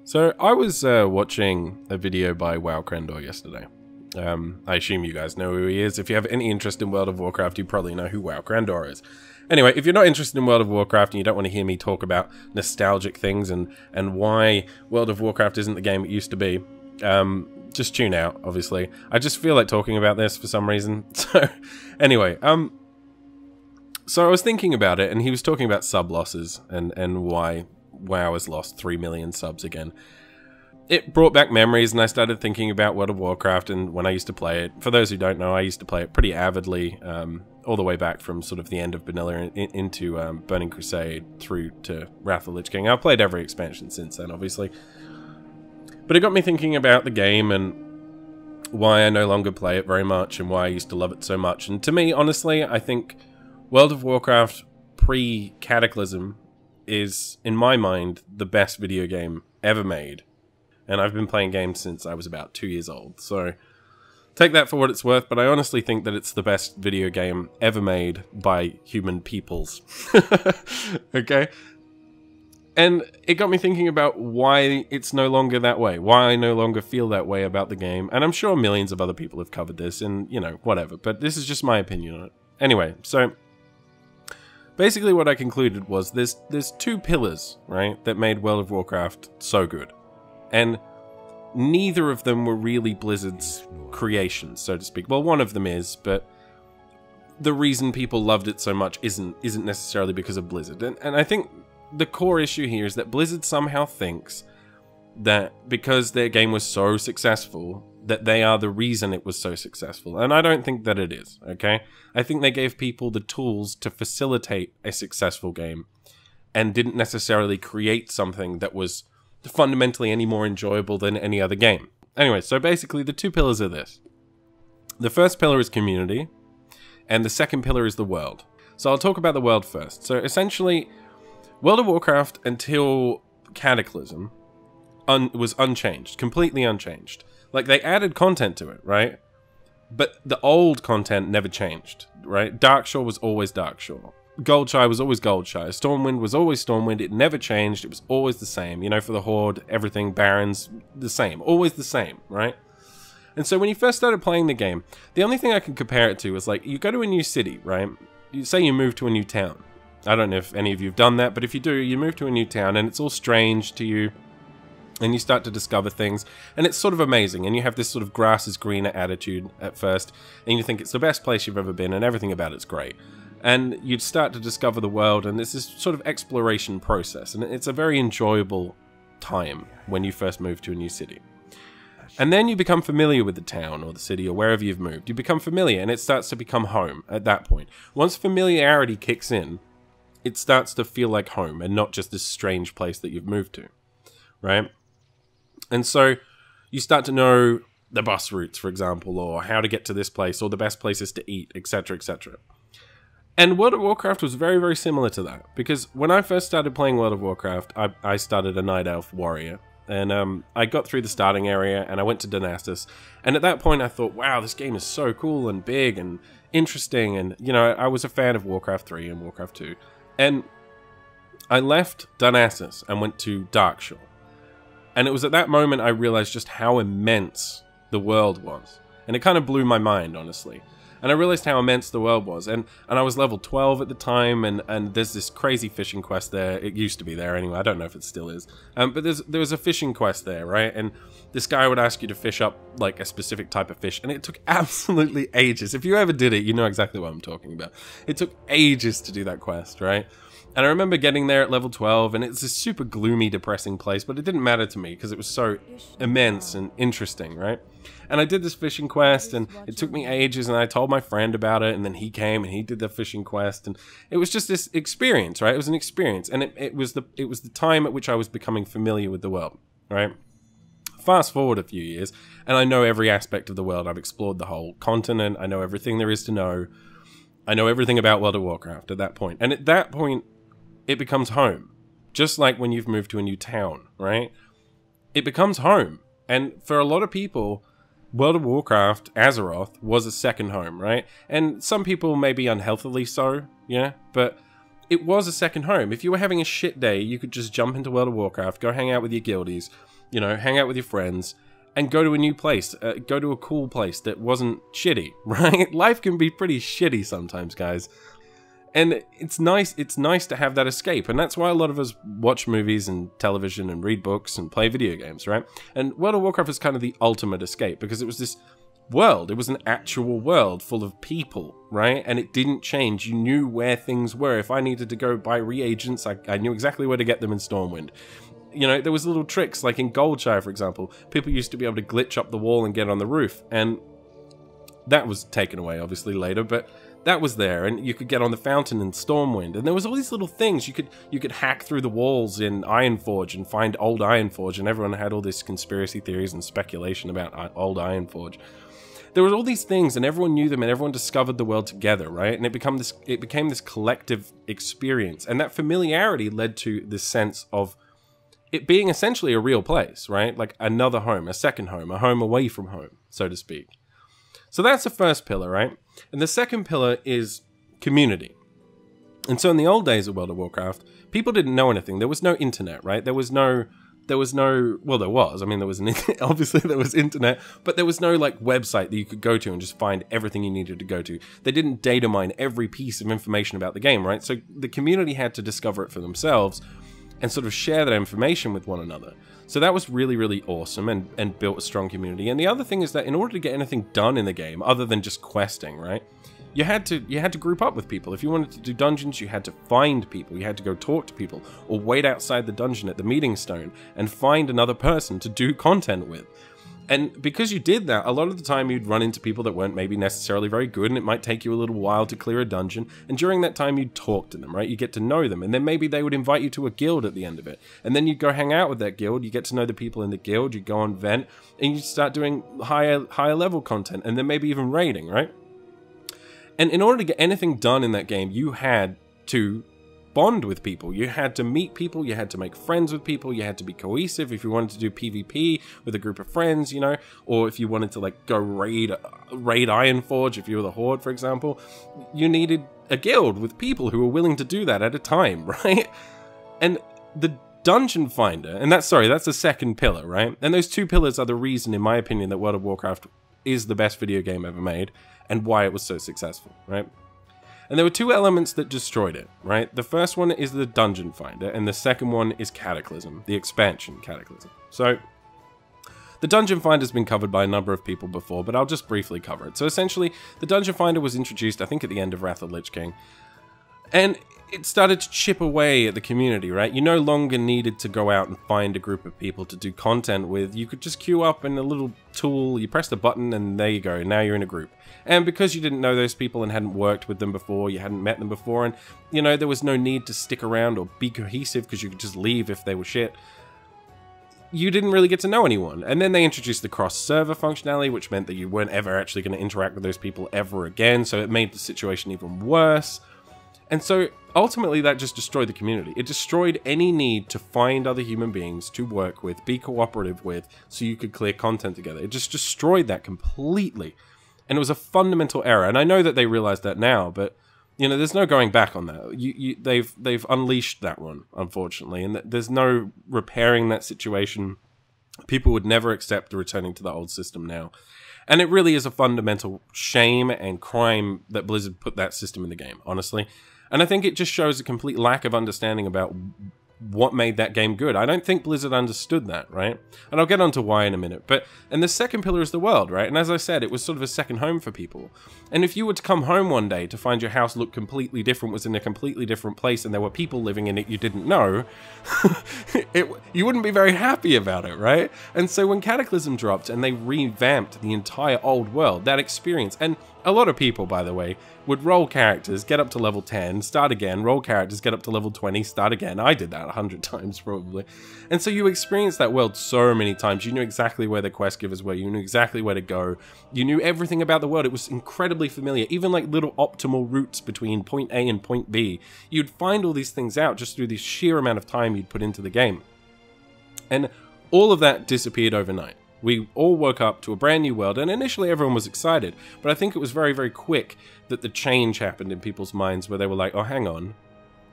So I was watching a video by WoWcrendor yesterday. I assume you guys know who he is. If you have any interest in World of Warcraft, you probably know who WoWcrendor is. Anyway, if you're not interested in World of Warcraft and you don't want to hear me talk about nostalgic things and why World of Warcraft isn't the game it used to be, just tune out, obviously. I just feel like talking about this for some reason. So, anyway, so I was thinking about it, and he was talking about sub losses and why WoW has lost 3 million subs again. It brought back memories, and I started thinking about World of Warcraft and when I used to play it. For those who don't know, I used to play it pretty avidly, all the way back from sort of the end of Vanilla into Burning Crusade through to Wrath of the Lich King. I've played every expansion since then, obviously. But it got me thinking about the game and why I no longer play it very much and why I used to love it so much. And to me, honestly, I think World of Warcraft pre-Cataclysm is, in my mind, the best video game ever made. And I've been playing games since I was about 2 years old, so take that for what it's worth, but I honestly think that it's the best video game ever made by human peoples. Okay? And it got me thinking about why it's no longer that way, why I no longer feel that way about the game, and I'm sure millions of other people have covered this, and, you know, whatever, but this is just my opinion on it. Anyway, so basically what I concluded was there's two pillars, right, that made World of Warcraft so good. And neither of them were really Blizzard's creations, so to speak. Well, one of them is, but the reason people loved it so much isn't necessarily because of Blizzard. And I think the core issue here is that Blizzard somehow thinks that because their game was so successful, that they are the reason it was so successful. And I don't think that it is, okay? I think they gave people the tools to facilitate a successful game and didn't necessarily create something that was fundamentally any more enjoyable than any other game. Anyway, so basically the two pillars are this. The first pillar is community, and the second pillar is the world. So I'll talk about the world first. So essentially, World of Warcraft until Cataclysm was unchanged, completely unchanged. Like, they added content to it, right? But the old content never changed, right? Darkshore was always Darkshore. Goldshy was always Goldshy. Stormwind was always Stormwind. It never changed. It was always the same. You know, for the Horde, everything, Barons, the same. Always the same, right? And so when you first started playing the game, the only thing I can compare it to was, like, you go to a new city, right? You say you move to a new town. I don't know if any of you have done that, but if you do, you move to a new town, and it's all strange to you, and you start to discover things, and it's sort of amazing, and you have this sort of grass is greener attitude at first, and you think it's the best place you've ever been, and everything about it's great. And you'd start to discover the world, and there's this sort of exploration process, and it's a very enjoyable time when you first move to a new city. And then you become familiar with the town or the city or wherever you've moved. You become familiar, and it starts to become home at that point. Once familiarity kicks in, it starts to feel like home and not just this strange place that you've moved to, right? And so you start to know the bus routes, for example, or how to get to this place, or the best places to eat, etc., etc. And World of Warcraft was very, very similar to that, because when I first started playing World of Warcraft, I started a Night Elf warrior, and I got through the starting area, and I went to Donastus, and at that point I thought, wow, this game is so cool and big and interesting, and, you know, I was a fan of Warcraft 3 and Warcraft 2, and I left Donastus and went to Darkshore, and it was at that moment I realized just how immense the world was, and it kind of blew my mind, honestly. And I realized how immense the world was, and I was level 12 at the time, and there's this crazy fishing quest there. It used to be there anyway, I don't know if it still is. But there was a fishing quest there, right? And this guy would ask you to fish up, like, a specific type of fish, and it took absolutely ages. If you ever did it, you know exactly what I'm talking about. It took ages to do that quest, right? And I remember getting there at level 12, and it's a super gloomy, depressing place, but it didn't matter to me, because it was so immense and interesting, right? And I did this fishing quest, and it took me ages, and I told my friend about it, and then he came, and he did the fishing quest, and it was just this experience, right? It was an experience, and it was the time at which I was becoming familiar with the world, right? Fast forward a few years, and I know every aspect of the world. I've explored the whole continent. I know everything there is to know. I know everything about World of Warcraft at that point. And at that point, it becomes home. Just like when you've moved to a new town, right? It becomes home. And for a lot of people, World of Warcraft, Azeroth, was a second home, right? And some people may be unhealthily so, yeah? But it was a second home. If you were having a shit day, you could just jump into World of Warcraft, go hang out with your guildies, you know, hang out with your friends, and go to a new place, go to a cool place that wasn't shitty, right? Life can be pretty shitty sometimes, guys. And it's nice to have that escape, and that's why a lot of us watch movies and television and read books and play video games, right? And World of Warcraft is kind of the ultimate escape, because it was this world, it was an actual world full of people, right? And it didn't change. You knew where things were. If I needed to go buy reagents, I knew exactly where to get them in Stormwind. You know, there was little tricks, like in Goldshire, for example, people used to be able to glitch up the wall and get on the roof, and that was taken away, obviously, later, but that was there, and you could get on the fountain in Stormwind, and there was all these little things. You could hack through the walls in Ironforge and find old Ironforge, and everyone had all this conspiracy theories and speculation about old Ironforge. There were all these things, and everyone knew them, and everyone discovered the world together, right? And it became this collective experience, and that familiarity led to this sense of it being essentially a real place, right? Like another home, a second home, a home away from home, so to speak. So that's the first pillar, right? And the second pillar is community. And so in the old days of World of Warcraft, people didn't know anything. There was no internet, right? Well, there was, I mean, there was obviously there was internet, but there was no like website that you could go to and just find everything you needed to go to. They didn't data mine every piece of information about the game, right? So the community had to discover it for themselves and sort of share that information with one another. So that was really, really awesome and built a strong community. And the other thing is that in order to get anything done in the game, other than just questing, right? You had to group up with people. If you wanted to do dungeons, you had to find people. You had to go talk to people or wait outside the dungeon at the meeting stone and find another person to do content with. And because you did that, a lot of the time you'd run into people that weren't maybe necessarily very good, and it might take you a little while to clear a dungeon, and during that time you'd talk to them, right? You get to know them, and then maybe they would invite you to a guild at the end of it, and then you'd go hang out with that guild, you get to know the people in the guild, you go on vent, and you start doing higher level content, and then maybe even raiding, right? And in order to get anything done in that game, you had to bond with people. You had to meet people, you had to make friends with people, you had to be cohesive if you wanted to do PvP with a group of friends, you know, or if you wanted to like go raid Ironforge, if you were the Horde, for example, you needed a guild with people who were willing to do that at a time, right? And the Dungeon Finder, and that's the second pillar, right? And those two pillars are the reason, in my opinion, that World of Warcraft is the best video game ever made and why it was so successful, right? And there were two elements that destroyed it, right? The first one is the Dungeon Finder, and the second one is Cataclysm, the expansion Cataclysm. So, the Dungeon Finder has been covered by a number of people before, but I'll just briefly cover it. So essentially, the Dungeon Finder was introduced, I think, at the end of Wrath of the Lich King, and it started to chip away at the community, right? You no longer needed to go out and find a group of people to do content with. You could just queue up in a little tool, you press the button, and there you go, now you're in a group. And because you didn't know those people and hadn't worked with them before, you hadn't met them before, and, you know, there was no need to stick around or be cohesive because you could just leave if they were shit, you didn't really get to know anyone. And then they introduced the cross-server functionality, which meant that you weren't ever actually going to interact with those people ever again, so it made the situation even worse. And so, ultimately, that just destroyed the community. It destroyed any need to find other human beings to work with, be cooperative with, so you could clear content together. It just destroyed that completely. And it was a fundamental error. And I know that they realize that now, but, you know, there's no going back on that. They've unleashed that one, unfortunately. And there's no repairing that situation. People would never accept returning to the old system now. And it really is a fundamental shame and crime that Blizzard put that system in the game, honestly. And I think it just shows a complete lack of understanding about what made that game good. I don't think Blizzard understood that, right? And I'll get onto why in a minute. And the second pillar is the world, right? And as I said, it was sort of a second home for people. And if you were to come home one day to find your house look completely different, was in a completely different place, and there were people living in it you didn't know, you wouldn't be very happy about it, right? And so when Cataclysm dropped and they revamped the entire old world, that experience, and a lot of people, by the way, would roll characters, get up to level 10, start again, roll characters, get up to level 20, start again. I did that 100 times, probably. And so you experienced that world so many times. You knew exactly where the quest givers were. You knew exactly where to go. You knew everything about the world. It was incredibly familiar. Even like little optimal routes between point A and point B. You'd find all these things out just through the sheer amount of time you'd put into the game. And all of that disappeared overnight. We all woke up to a brand new world, and initially everyone was excited, but I think it was very, very quick that the change happened in people's minds where they were like, oh, hang on,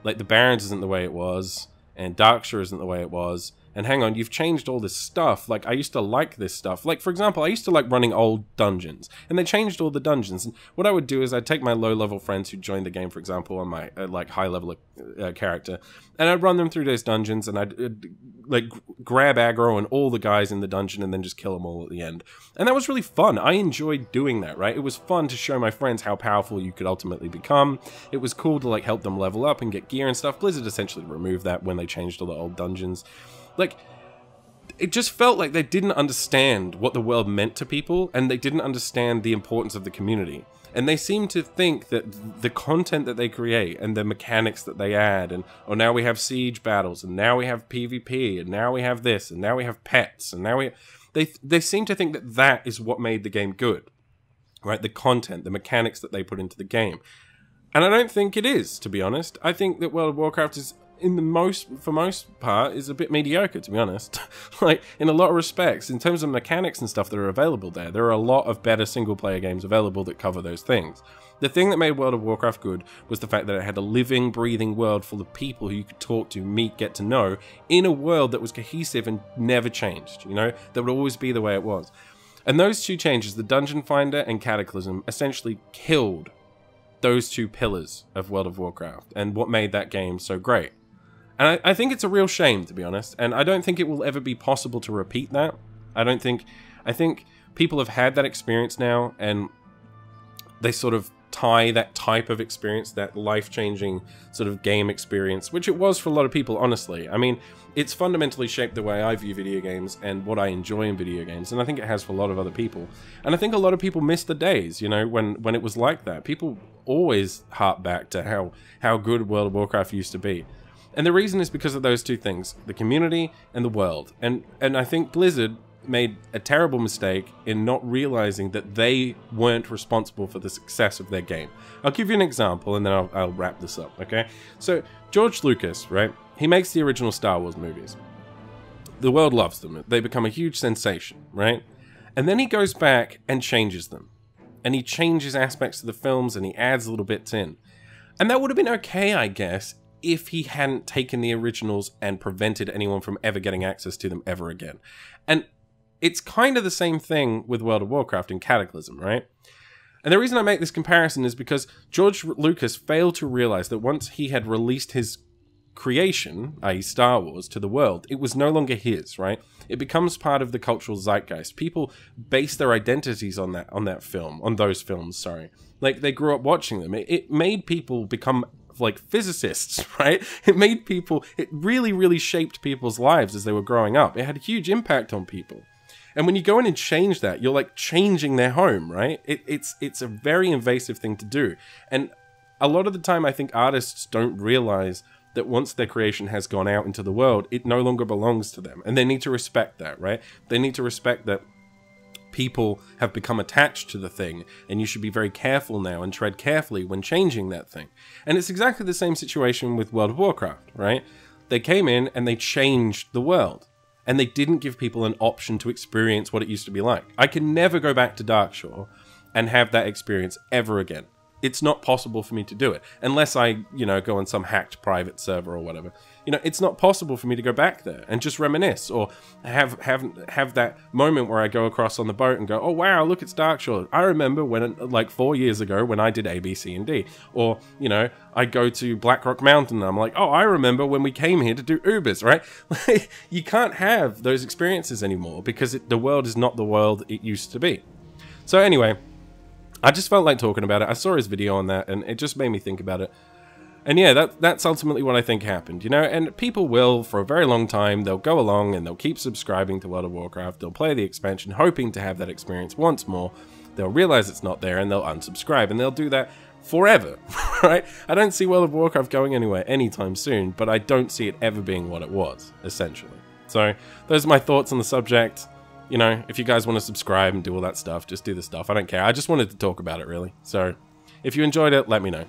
Like, the Barrens isn't the way it was, and Darkshire isn't the way it was. And hang on, you've changed all this stuff. Like, I used to like this stuff. Like, for example, I used to like running old dungeons. And they changed all the dungeons. And what I would do is I'd take my low-level friends who joined the game, for example, on my, like, high-level character. And I'd run them through those dungeons, and I'd, like, grab aggro and all the guys in the dungeon and then just kill them all at the end. And that was really fun. I enjoyed doing that, right? It was fun to show my friends how powerful you could ultimately become. It was cool to, like, help them level up and get gear and stuff. Blizzard essentially removed that when they changed all the old dungeons. Like, it just felt like they didn't understand what the world meant to people, and they didn't understand the importance of the community. And they seem to think that the content that they create and the mechanics that they add, and oh, now we have siege battles, and now we have PvP, and now we have this, and now we have pets, and now we... They seem to think that that is what made the game good, right? The content, the mechanics that they put into the game. And I don't think it is, to be honest. I think that World of Warcraft is... for most part, is a bit mediocre, to be honest. Like, in a lot of respects, in terms of mechanics and stuff that are available there are a lot of better single-player games available that cover those things. The thing that made World of Warcraft good was the fact that it had a living, breathing world full of people who you could talk to, meet, get to know, in a world that was cohesive and never changed, you know? That would always be the way it was. And those two changes, the Dungeon Finder and Cataclysm, essentially killed those two pillars of World of Warcraft, and what made that game so great. And I think it's a real shame, to be honest, and I don't think it will ever be possible to repeat that. I think people have had that experience now, and they sort of tie that type of experience, that life-changing sort of game experience, which it was for a lot of people, honestly. I mean, it's fundamentally shaped the way I view video games and what I enjoy in video games, and I think it has for a lot of other people. And I think a lot of people miss the days, you know, when it was like that. People always harp back to how good World of Warcraft used to be. And the reason is because of those two things, the community and the world. And I think Blizzard made a terrible mistake in not realizing that they weren't responsible for the success of their game. I'll give you an example, and then I'll wrap this up, okay? So, George Lucas, right? He makes the original Star Wars movies. The world loves them. They become a huge sensation, right? And then he goes back and changes them. And he changes aspects of the films, and he adds little bits in. And that would have been okay, I guess, if he hadn't taken the originals and prevented anyone from ever getting access to them ever again. And it's kind of the same thing with World of Warcraft and Cataclysm, right? And the reason I make this comparison is because George Lucas failed to realize that once he had released his creation, i.e. Star Wars, to the world, it was no longer his, right? It becomes part of the cultural zeitgeist. People base their identities on those films, sorry. Like, they grew up watching them. It made people become like physicists, right? It really, really shaped people's lives as they were growing up. It had a huge impact on people. And when you go in and change that, you're like changing their home, right? It's a very invasive thing to do. And a lot of the time, I think artists don't realize that once their creation has gone out into the world, it no longer belongs to them. And they need to respect that, right? They need to respect that people have become attached to the thing, and you should be very careful now and tread carefully when changing that thing. And it's exactly the same situation with World of Warcraft, right? They came in and they changed the world, and they didn't give people an option to experience what it used to be like. I can never go back to Darkshire and have that experience ever again. It's not possible for me to do it, unless I, you know, go on some hacked private server or whatever. You know, it's not possible for me to go back there and just reminisce, or have that moment where I go across on the boat and go, oh wow, look, it's Darkshire. I remember when, like 4 years ago, when I did A, B, C, and D. Or, you know, I go to Blackrock Mountain and I'm like, oh, I remember when we came here to do Ubers, right? You can't have those experiences anymore because the world is not the world it used to be. So anyway, I just felt like talking about it. I saw his video on that, and it just made me think about it. And yeah, that's ultimately what I think happened, you know? And people will, for a very long time, they'll go along and they'll keep subscribing to World of Warcraft. They'll play the expansion, hoping to have that experience once more. They'll realize it's not there, and they'll unsubscribe. And they'll do that forever, right? I don't see World of Warcraft going anywhere anytime soon, but I don't see it ever being what it was, essentially. So, those are my thoughts on the subject. You know, if you guys want to subscribe and do all that stuff, just do the stuff. I don't care. I just wanted to talk about it, really. So, if you enjoyed it, let me know.